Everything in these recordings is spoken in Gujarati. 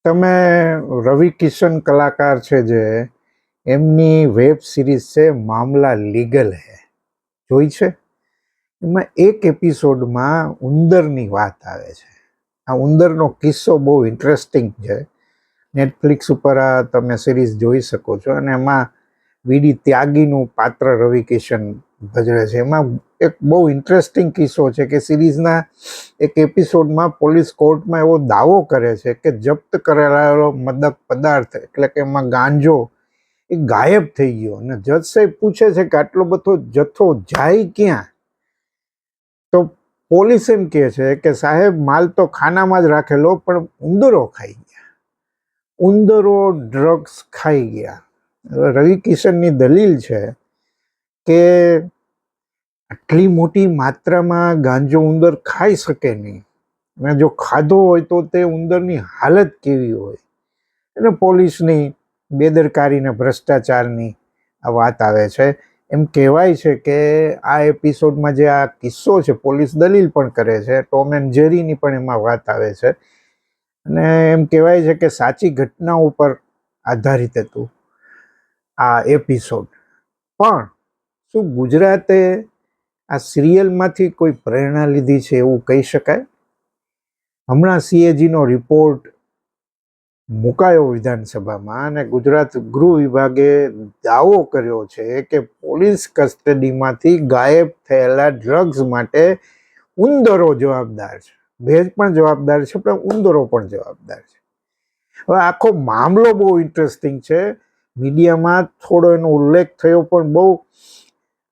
તમે રવિ કિશન કલાકાર છે જે એમની વેબ સિરીઝ છે મામલા લીગલ હે, જોઈ છે? એમાં એક એપિસોડમાં ઉંદરની વાત આવે છે. આ ઉંદરનો કિસ્સો બહુ ઇન્ટરેસ્ટિંગ છે. નેટફ્લિક્સ ઉપર આ તમે સિરીઝ જોઈ શકો છો. અને એમાં વીડી ત્યાગીનું પાત્ર રવિ કિશન ભજવે છે. એમાં એક બહુ ઇન્ટરેસ્ટિંગ કિસ્સો છે કે સિરીઝના એક એપિસોડમાં પોલીસ કોર્ટમાં એવો દાવો કરે છે કે જપ્ત કરેલો મદક પદાર્થ એટલે કે એમાં ગાંજો એ ગાયબ થઈ ગયો. અને જજ સાહેબ પૂછે છે કે આટલો બધો જથ્થો જાય ક્યાં? તો પોલીસ એમ કહે છે કે સાહેબ માલ તો ખાનામાં જ રાખેલો, પણ ઉંદરો ખાઈ ગયા. ઉંદરો ડ્રગ્સ ખાઈ ગયા. રવિ કિશનની દલીલ છે કે આટલી મોટી માત્રામાં ગાંજો ઉંદર ખાઈ શકે નહીં, અને જો ખાધો હોય તો તે ઉંદરની હાલત કેવી હોય. અને પોલીસની બેદરકારી ને ભ્રષ્ટાચારની આ વાત આવે છે. એમ કહેવાય છે કે આ એપિસોડમાં જે આ કિસ્સો છે, પોલીસ દલીલ પણ કરે છે, ટોમ એન્ડ જેરીની પણ એમાં વાત આવે છે. અને એમ કહેવાય છે કે સાચી ઘટના ઉપર આધારિત હતું આ એપિસોડ. પણ શું ગુજરાતે આ સિરિયલમાંથી કોઈ પ્રેરણા લીધી છે એવું કહી શકાય? હમણાં સીએજીનો રિપોર્ટ મુકાયો વિધાનસભામાં, અને ગુજરાત ગૃહ વિભાગે દાવો કર્યો છે કે પોલીસ કસ્ટડીમાંથી ગાયબ થયેલા ડ્રગ્સ માટે ઉંદરો જવાબદાર છે. ભેજ પણ જવાબદાર છે, પણ ઉંદરો પણ જવાબદાર છે. હવે આખો મામલો બહુ ઇન્ટરેસ્ટિંગ છે. મીડિયામાં થોડો એનો ઉલ્લેખ થયો, પણ બહુ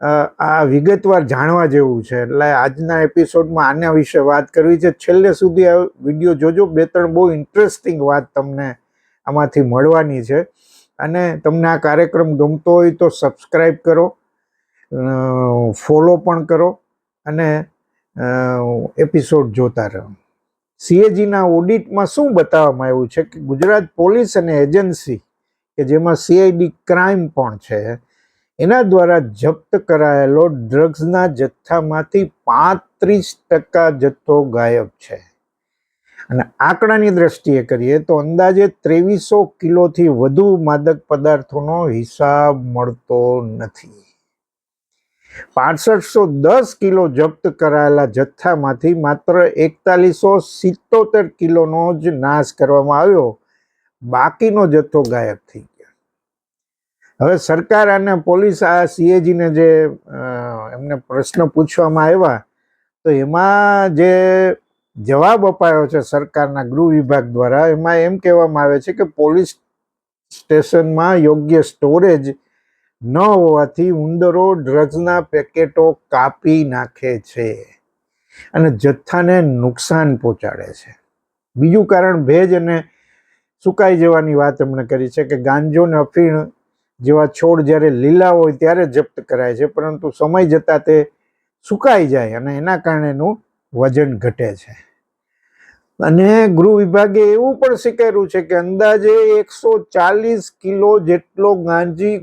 આ વિગતવાર જાણવા જેવું છે. એટલે આજના એપિસોડમાં આના વિશે વાત કરવી છે. છેલ્લે સુધી આ વિડીયો જોજો. બે ત્રણ બહુ ઇન્ટરેસ્ટિંગ વાત તમને આમાંથી મળવાની છે. અને તમને આ કાર્યક્રમ ગમતો હોય તો સબસ્ક્રાઈબ કરો, ફોલો પણ કરો, અને એપિસોડ જોતા રહો. સીએજીના ઓડિટમાં શું બતાવવામાં આવ્યું છે કે ગુજરાત પોલીસ અને એજન્સી કે જેમાં સીઆઈડી ક્રાઇમ પણ છે, એના દ્વારા જપ્ત કરાયેલો ડ્રગ્સના જથ્થામાંથી 35% જથ્થો ગાયબ છે. અને આંકડાની દ્રષ્ટિએ કરીએ તો અંદાજે 2300 કિલોથી વધુ માદક પદાર્થોનો હિસાબ મળતો નથી. 6510 કિલો જપ્ત કરાયેલા જથ્થામાંથી માત્ર 4177 કિલોનો જ નાશ કરવામાં આવ્યો. બાકીનો જથ્થો ગાયબ થઈ ગયો. હવે સરકાર અને પોલીસ આ સીએજીને જે એમને પ્રશ્ન પૂછવામાં આવ્યા, તો એમાં જે જવાબ અપાયો છે સરકારના ગૃહ વિભાગ દ્વારા, એમાં એમ કહેવામાં આવે છે કે પોલીસ સ્ટેશનમાં યોગ્ય સ્ટોરેજ ન હોવાથી ઉંદરો ડ્રગ્સના પેકેટો કાપી નાખે છે અને જથ્થાને નુકસાન પહોંચાડે છે. બીજું કારણ ભેજ અને સુકાઈ જવાની વાત એમણે કરી છે કે ગાંજો ને અફીણ જેવા છોડ જ્યારે લીલા હોય ત્યારે જપ્ત કરાય છે, પરંતુ સમય જતાં તે સુકાઈ જાય અને એના કારણે એનું વજન ઘટે છે. અને ગૃહ વિભાગે એવું પણ સ્વીકાર્યું છે કે અંદાજે 140 કિલો જેટલો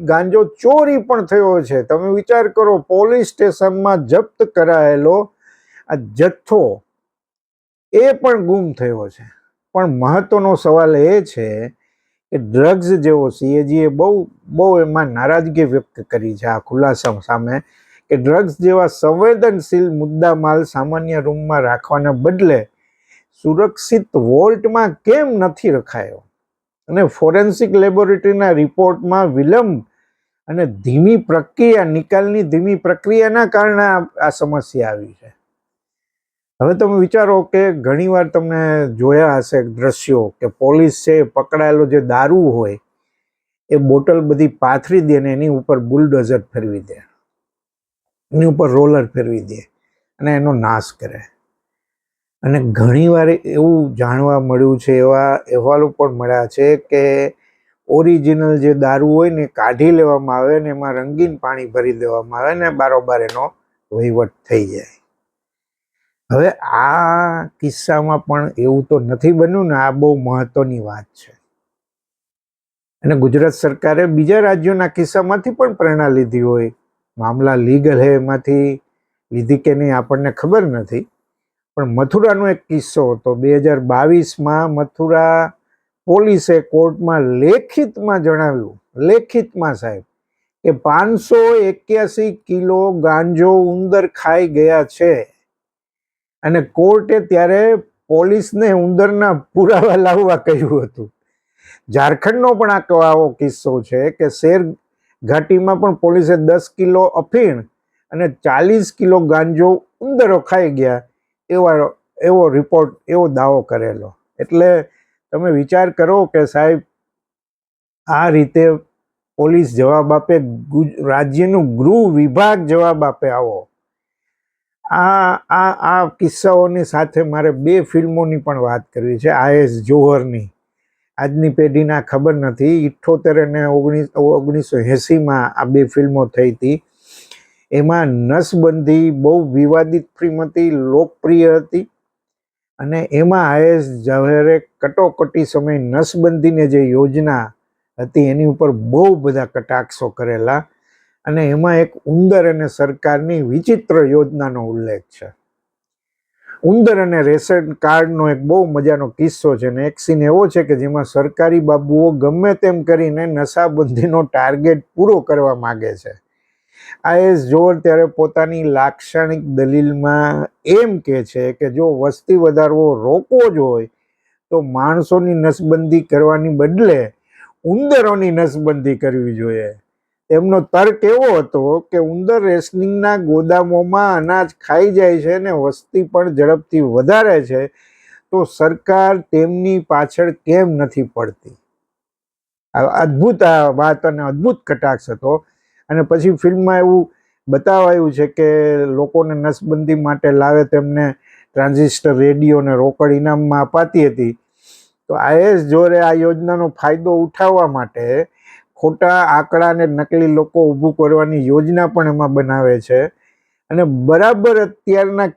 ગાંજો ચોરી પણ થયો છે. તમે વિચાર કરો, પોલીસ સ્ટેશનમાં જપ્ત કરાયેલો આ જથ્થો એ પણ ગુમ થયો છે. પણ મહત્વનો સવાલ એ છે કે ડ્રગ્સ જેવો સીએજીએ બહુ એમાં નારાજગી વ્યક્ત કરી છે આ ખુલાસા સામે, કે ડ્રગ્સ જેવા સંવેદનશીલ મુદ્દામાલ સામાન્ય રૂમમાં રાખવાને બદલે સુરક્ષિત વોલ્ટમાં કેમ નથી રખાયો? અને ફોરેન્સિક લેબોરેટરીના રિપોર્ટમાં વિલંબ અને ધીમી પ્રક્રિયા, નિકાલની ધીમી પ્રક્રિયાના કારણે આ સમસ્યા આવી છે. હવે તમે વિચારો કે ઘણીવાર તમને જોયા હશે દ્રશ્યો કે પોલીસ છે પકડાયેલો જે દારૂ હોય એ બોટલ બધી પાથરી દે ને એની ઉપર બુલડોઝર ફેરવી દે, એની ઉપર રોલર ફેરવી દે અને એનો નાશ કરે. અને ઘણીવાર એવું જાણવા મળ્યું છે, એવા અહેવાલો પણ મળ્યા છે કે ઓરિજિનલ જે દારૂ હોય ને કાઢી લેવામાં આવે ને એમાં રંગીન પાણી ભરી દેવામાં આવે ને બારોબાર એનો વહીવટ થઈ જાય. હવે આ કિસ્સામાં પણ એવું તો નથી બન્યું ને? આ બહુ મહત્વની વાત છે. અને ગુજરાત સરકારે બીજા રાજ્યોના કિસ્સામાંથી પણ પ્રેરણા લીધી હોય. મામલા લીગલ હે એમાંથી લીધી કે નહીં આપણને ખબર નથી, પણ મથુરાનો એક કિસ્સો હતો. 2022માં મથુરા પોલીસે કોર્ટમાં લેખિતમાં જણાવ્યું, લેખિતમાં સાહેબ, કે 581 કિલો ગાંજો ઉંદર ખાઈ ગયા છે. અને કોર્ટે ત્યારે પોલીસને ઉંદરના પુરાવા લાવવા કહ્યું હતું. ઝારખંડનો પણ આવો કિસ્સો છે કે શેર ઘાટીમાં પણ પોલીસે 10 કિલો અફીણ અને 40 કિલો ગાંજો ઉંદરો ખાઈ ગયા એવો રિપોર્ટ, એવો દાવો કરેલો. એટલે તમે વિચાર કરો કે સાહેબ, આ રીતે પોલીસ જવાબ આપે, રાજ્યનું ગૃહ વિભાગ જવાબ આપે આવો. આ કિસ્સાઓની સાથે મારે 2 ફિલ્મોની પણ વાત કરવી છે. IS જોહરની, આજની પેઢીને ખબર નથી, 78 અને 1980માં આ 2 ફિલ્મો થઈ હતી. એમાં નસબંધી બહુ વિવાદિત ફિલ્મ હતી, લોકપ્રિય હતી. અને એમાં IS જોહરે કટોકટી સમયે નસબંધીને જે યોજના હતી એની ઉપર બહુ બધા કટાક્ષો કરેલા. અને એમાં એક ઉંદર અને સરકારની વિચિત્ર યોજનાનો ઉલ્લેખ છે. ઉંદર અને રેશન કાર્ડનો એક બહુ મજાનો કિસ્સો છે. ને એક સીન એવો છે કે જેમાં સરકારી બાબુઓ ગમે તેમ કરીને નશાબંધીનો ટાર્ગેટ પૂરો કરવા માગે છે. IS જોહર ત્યારે પોતાની લાક્ષણિક દલીલમાં એમ કહે છે કે જો વસ્તી વધારવો રોકવો જ હોય તો માણસોની નસબંધી કરવાની બદલે ઉંદરોની નસબંધી કરવી જોઈએ. એમનો તર્ક એવો હતો કે ઉંદર રેશનિંગના ગોદામોમાં અનાજ ખાઈ જાય છે અને વસ્તી પણ ઝડપથી વધારે છે, તો સરકાર તેમની પાછળ કેમ નથી પડતી. અદ્ભુત આ વાત અને અદ્ભુત કટાક્ષ હતો. અને પછી ફિલ્મમાં એવું બતાવાયું છે કે લોકોને નસબંધી માટે લાવે તેમને ટ્રાન્ઝિસ્ટર રેડિયો અને રોકડ ઇનામમાં અપાતી હતી. તો IS જોહરે આ યોજનાનો ફાયદો ઉઠાવવા માટે ખોટા આંકડા અને નકલી લોકો ઊભું કરવાની યોજના પણ એમાં બનાવે છે. અને બરાબર અત્યારના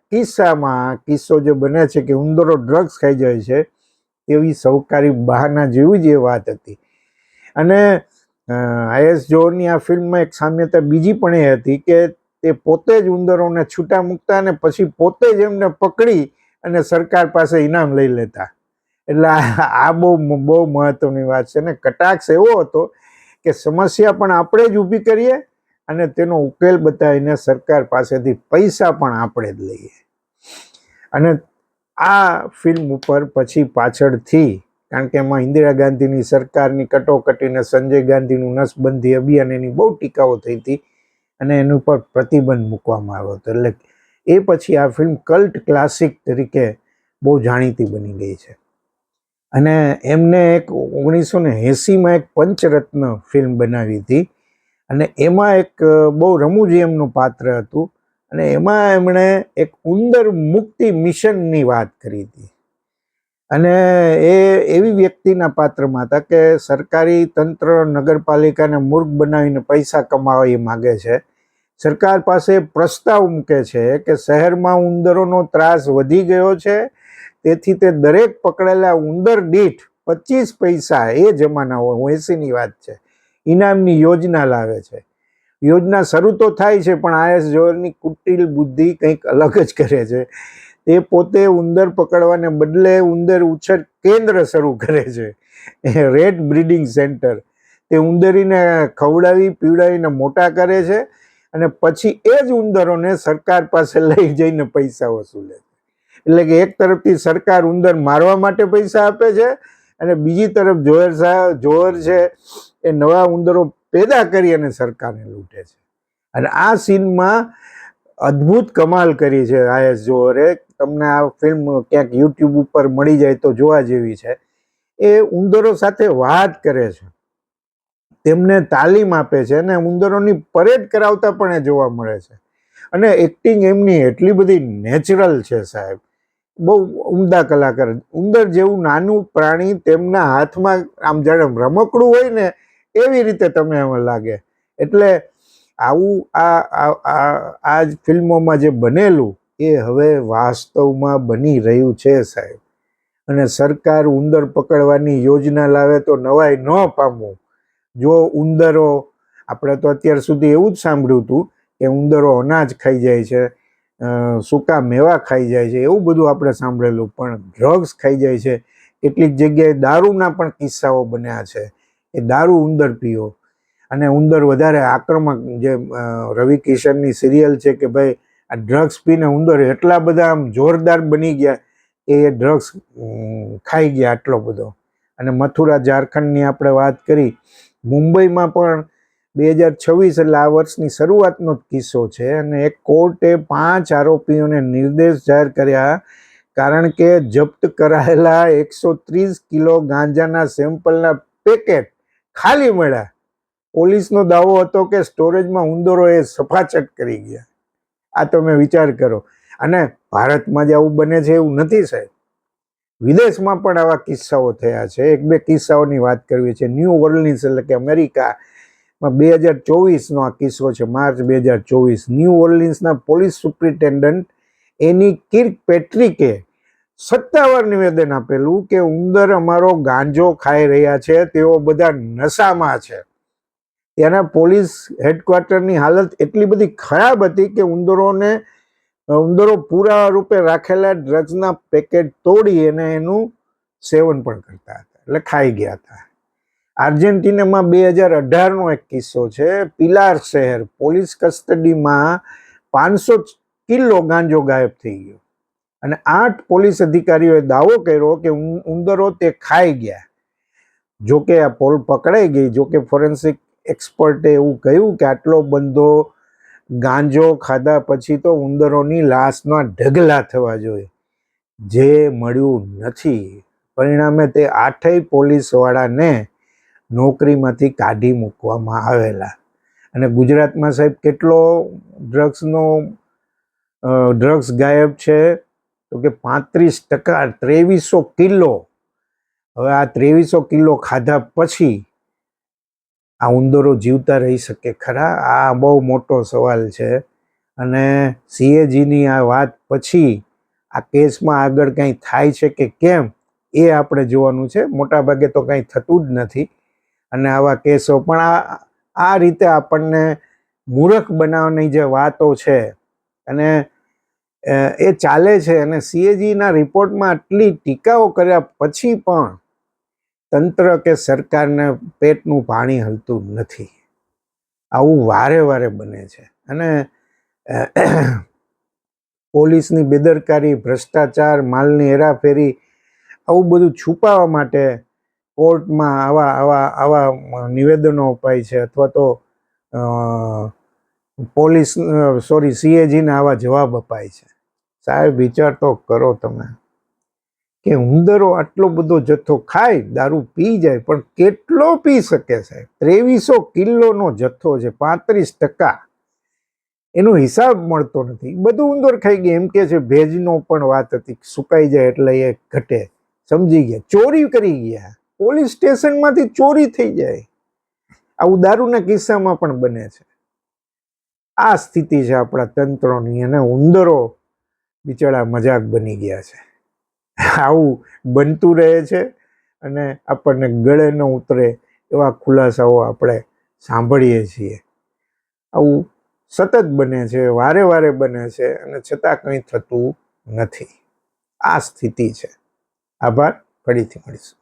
કિસ્સો જે બને છે કે ઉંદરો ડ્રગ્સ ખાઈ જાય છે, તેવી સહકારી બહાના જેવી જ એ વાત હતી. અને IS જોહરની આ ફિલ્મમાં એક સામ્યતા બીજી પણ એ હતી કે તે પોતે જ ઉંદરોને છૂટા મૂકતા અને પછી પોતે જ એમને પકડી અને સરકાર પાસે ઇનામ લઈ લેતા. એટલે આ બહુ મહત્વની વાત છે. ને કટાક્ષ એવો હતો કે સમસ્યા પણ આપણે જ ઊભી કરીએ અને તેનો ઉકેલ બતાવીને સરકાર પાસેથી પૈસા પણ આપણે જ લઈએ. અને આ ફિલ્મ ઉપર પછી પાછળથી, કારણ કે એમાં ઇન્દિરા ગાંધીની સરકારની કટોકટીને સંજય ગાંધીનું નસબંધી અભિયાન એની બહુ ટીકાઓ થઈ હતી અને એની ઉપર પ્રતિબંધ મૂકવામાં આવ્યો હતો. એટલે એ પછી આ ફિલ્મ કલ્ટ ક્લાસિક તરીકે બહુ જાણીતી બની ગઈ છે. અને એમને એક 1980માં એક પંચરત્ન ફિલ્મ બનાવી હતી. અને એમાં એક બહુ રમૂજી એમનું પાત્ર હતું. અને એમાં એમણે એક ઉંદર મુક્તિ મિશનની વાત કરી હતી. અને એ એવી વ્યક્તિના પાત્રમાં હતા કે સરકારી તંત્ર નગરપાલિકાને મૂર્ખ બનાવીને પૈસા કમાવા એ માગે છે. સરકાર પાસે પ્રસ્તાવ મૂકે છે કે શહેરમાં ઉંદરોનો ત્રાસ વધી ગયો છે, તેથી તે દરેક પકડેલા ઉંદર દીઠ 25 પૈસા, એ જમાના 80ની વાત છે, ઇનામની યોજના લાવે છે. યોજના શરૂ તો થાય છે પણ IS જોહરની કુટિલ બુદ્ધિ કંઈક અલગ જ કરે છે. તે પોતે ઉંદર પકડવાને બદલે ઉંદર ઉછેર કેન્દ્ર શરૂ કરે છે, રેટ બ્રીડિંગ સેન્ટર. તે ઉંદરીને ખવડાવી પીવડાવીને મોટા કરે છે અને પછી એ જ ઉંદરોને સરકાર પાસે લઈ જઈને પૈસા વસૂલે છે. એટલે કે એક તરફથી સરકાર ઉંદર મારવા માટે પૈસા આપે છે અને બીજી તરફ જોહર છે એ નવા ઉંદરો પેદા કરી અને સરકારને લૂંટે છે. અને આ સીનમાં અદ્ભુત કમાલ કરી છે IS જોહરે. તમને આ ફિલ્મ ક્યાંક YouTube ઉપર મળી જાય તો જોવા જેવી છે. એ ઉંદરો સાથે વાત કરે છે, તેમને તાલીમ આપે છે અને ઉંદરોની પરેડ કરાવતા પણ એ જોવા મળે છે. અને એક્ટિંગ એમની એટલી બધી નેચરલ છે સાહેબ, બહુ ઉમદા કલાકાર. ઉંદર જેવું નાનું પ્રાણી તેમના હાથમાં આમ જાણે રમકડું હોય ને એવી રીતે તમે એમાં લાગે. એટલે આવું આ જ ફિલ્મોમાં જે બનેલું એ હવે વાસ્તવમાં બની રહ્યું છે સાહેબ. અને સરકાર ઉંદર પકડવાની યોજના લાવે તો નવાઈ ન પામવું. જો ઉંદરો, આપણે તો અત્યાર સુધી એવું જ સાંભળ્યું હતું કે ઉંદરો અનાજ ખાઈ જાય છે, સૂકા મેવા ખાઈ જાય છે, એવું બધું આપણે સાંભળેલું. પણ ડ્રગ્સ ખાઈ જાય છે કેટલીક જગ્યાએ દારૂના પણ કિસ્સાઓ બન્યા છે. એ દારૂ ઉંદર પીઓ અને ઉંદર વધારે આક્રમક, જે રવિ કિશનની સિરિયલ છે કે ભાઈ આ ડ્રગ્સ પીને ઉંદર એટલા બધા આમ જોરદાર બની ગયા કે એ ડ્રગ્સ ખાઈ ગયા આટલો બધો. અને મથુરા ઝારખંડની આપણે વાત કરી, મુંબઈમાં પણ 2026 એટલે આ વર્ષની શરૂઆતનો જ કિસ્સો છે, અને એક કોર્ટે 5 આરોપીઓને નિર્દેશ જાહેર કર્યા કારણ કે જપ્ત કરાયેલા 130 કિલો ગાંજાના સેમ્પલના પેકેટ ખાલી મળ્યા. પોલીસનો દાવો હતો કે સ્ટોરેજમાં ઉંદરોએ સફાચટ કરી ગયા. આ તમે વિચાર કરો. અને ભારતમાં જે આવું બને છે એવું નથી સાહેબ, વિદેશમાં પણ આવા કિસ્સાઓ થયા છે. એક બે કિસ્સાઓની વાત કરવી છે. ન્યૂ ઓર્લિન્સ એટલે કે અમેરિકામાં 2024નો આ કિસ્સો છે, માર્ચ 2024. ન્યૂ ઓર્લિન્સના પોલીસ સુપ્રિન્ટેન્ડન્ટ એની કિર્ક પેટ્રિકે સત્તાવાર નિવેદન આપેલું કે ઉંદર અમારો ગાંજો ખાઈ રહ્યા છે, તેઓ બધા નશામાં છે. ત્યાંના પોલીસ હેડક્વાર્ટરની હાલત એટલી બધી ખરાબ હતી કે ઉંદરો પૂરા રૂપે રાખેલા ડ્રગ્સના પેકેટ તોડી અને એનું સેવન પણ કરતા હતા, એટલે ખાઈ ગયા હતા. આર્જેન્ટિનામાં 2018નો એક કિસ્સો છે. પિલાર શહેર પોલીસ કસ્ટડીમાં 500 કિલો ગાંજો ગાયબ થઈ ગયો અને 8 પોલીસ અધિકારીઓએ દાવો કર્યો કે ઉંદરો તે ખાઈ ગયા. જોકે આ પોલ પકડાઈ ગઈ. જોકે ફોરેન્સિક એક્સપર્ટે એવું કહ્યું કે આટલો બંધો ગાંજો ખાધા પછી તો ઉંદરોની લાશના ઢગલા થવા જોઈએ, જે મળ્યું નથી. પરિણામે તે 8 પોલીસવાળાને નોકરીમાંથી કાઢી મૂકવામાં આવેલા. અને ગુજરાતમાં સાહેબ કેટલો ડ્રગ્સ ગાયબ છે તો કે 35%, 2300 કિલો. હવે આ 2300 કિલો ખાધા પછી આ ઉંદરો જીવતા રહી શકે ખરા? આ બહુ મોટો સવાલ છે. અને સીએજીની આ વાત પછી આ કેસમાં આગળ કંઈ થાય છે કે કેમ, એ આપણે જોવાનું છે. મોટા ભાગે તો કંઈ થતું જ નથી. અને આવા કેસો પણ આ રીતે આપણને મૂર્ખ બનાવવાની જે વાતો છે અને એ ચાલે છે. અને સીએજીના રિપોર્ટમાં આટલી ટીકાઓ કર્યા પછી પણ તંત્ર કે સરકારને પેટનું પાણી હલતું નથી. આવું વારે વારે બને છે. અને પોલીસની બેદરકારી, ભ્રષ્ટાચાર, માલની હેરાફેરી, આવું બધું છુપાવવા માટે કોર્ટમાં આવા નિવેદનો અપાય છે, અથવા તો સીએજીને આવા જવાબ અપાય છે. સાહેબ વિચાર તો કરો તમે કે ઉંદરો આટલો બધો જથ્થો ખાય, દારૂ પી જાય, પણ કેટલો પી શકે સાહેબ? 2300 કિલોનો જથ્થો છે, 35%. એનો હિસાબ મળતો નથી. બધું ઉંદર ખાઈ ગયા. એમ કે છે ભેજનો પણ વાત હતી, સુકાઈ જાય એટલે એ ઘટે. સમજી ગયા, ચોરી કરી ગયા. પોલીસ સ્ટેશનમાંથી ચોરી થઈ જાય. આવું દારૂના કિસ્સામાં પણ બને છે. આ સ્થિતિ છે આપણા તંત્રોની, અને ઉંદરો બિચારા મજાક બની ગયા છે. આવું બનતું રહે છે અને આપણને ગળે ન ઉતરે એવા ખુલાસાઓ આપણે સાંભળીએ છીએ. આવું સતત બને છે, વારે વારે બને છે, અને છતાં કંઈ થતું નથી. આ સ્થિતિ છે. આભાર. ફરીથી મળીશું.